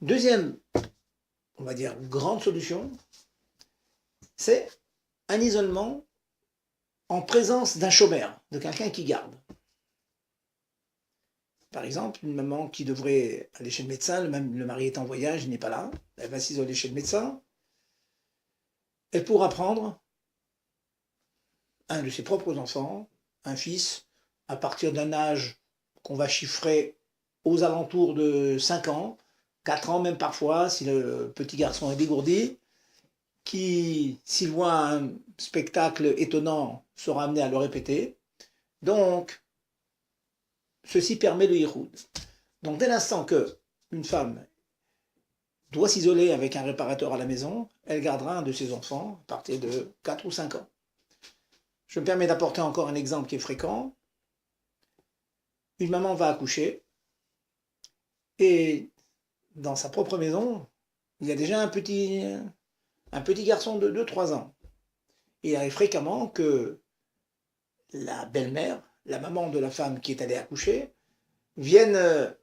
Deuxième, on va dire, grande solution, c'est un isolement en présence d'un chômeur, de quelqu'un qui garde. Par exemple, une maman qui devrait aller chez le médecin, le mari est en voyage, il n'est pas là, elle va s'isoler chez le médecin, elle pourra prendre un de ses propres enfants, un fils, à partir d'un âge qu'on va chiffrer aux alentours de 5 ans, 4 ans même parfois, si le petit garçon est dégourdi, qui, s'il voit un spectacle étonnant, sera amené à le répéter. Donc, ceci permet le yihoud. Donc, dès l'instant qu'une femme doit s'isoler avec un réparateur à la maison, elle gardera un de ses enfants à partir de 4 ou 5 ans. Je me permets d'apporter encore un exemple qui est fréquent. Une maman va accoucher et dans sa propre maison, il y a déjà un petit garçon de 2-3 ans. Et il arrive fréquemment que la belle-mère, la maman de la femme qui est allée accoucher, vienne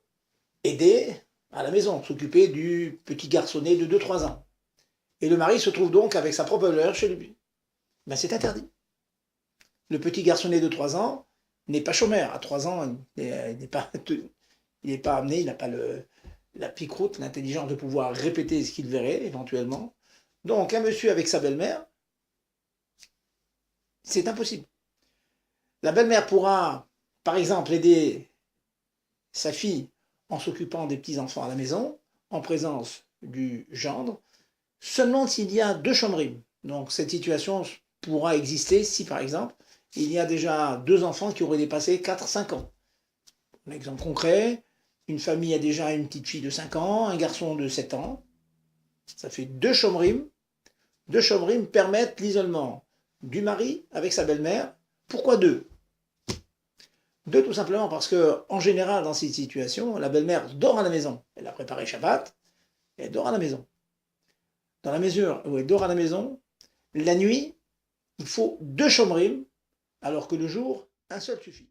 aider à la maison, s'occuper du petit garçonnet de 2-3 ans. Et le mari se trouve donc avec sa propre valeur chez lui. Ben, c'est interdit. Le petit garçonnet de 3 ans n'est pas chômeur. À 3 ans, il n'est pas amené, il n'a pas la pique-route, l'intelligence de pouvoir répéter ce qu'il verrait éventuellement. Donc un monsieur avec sa belle-mère, c'est impossible. La belle-mère pourra, par exemple, aider sa fille en s'occupant des petits-enfants à la maison, en présence du gendre, seulement s'il y a 2 chômeries. Donc cette situation pourra exister si, par exemple, il y a déjà 2 enfants qui auraient dépassé 4-5 ans. Un exemple concret, une famille a déjà une petite fille de 5 ans, un garçon de 7 ans. Ça fait 2 chômeries. 2 chômeries permettent l'isolement du mari avec sa belle-mère. Pourquoi 2 ? 2 tout simplement parce que, en général, dans cette situation, la belle-mère dort à la maison. Elle a préparé Shabbat, et elle dort à la maison. Dans la mesure où elle dort à la maison, la nuit, il faut 2 chômeries, alors que le jour, un seul suffit.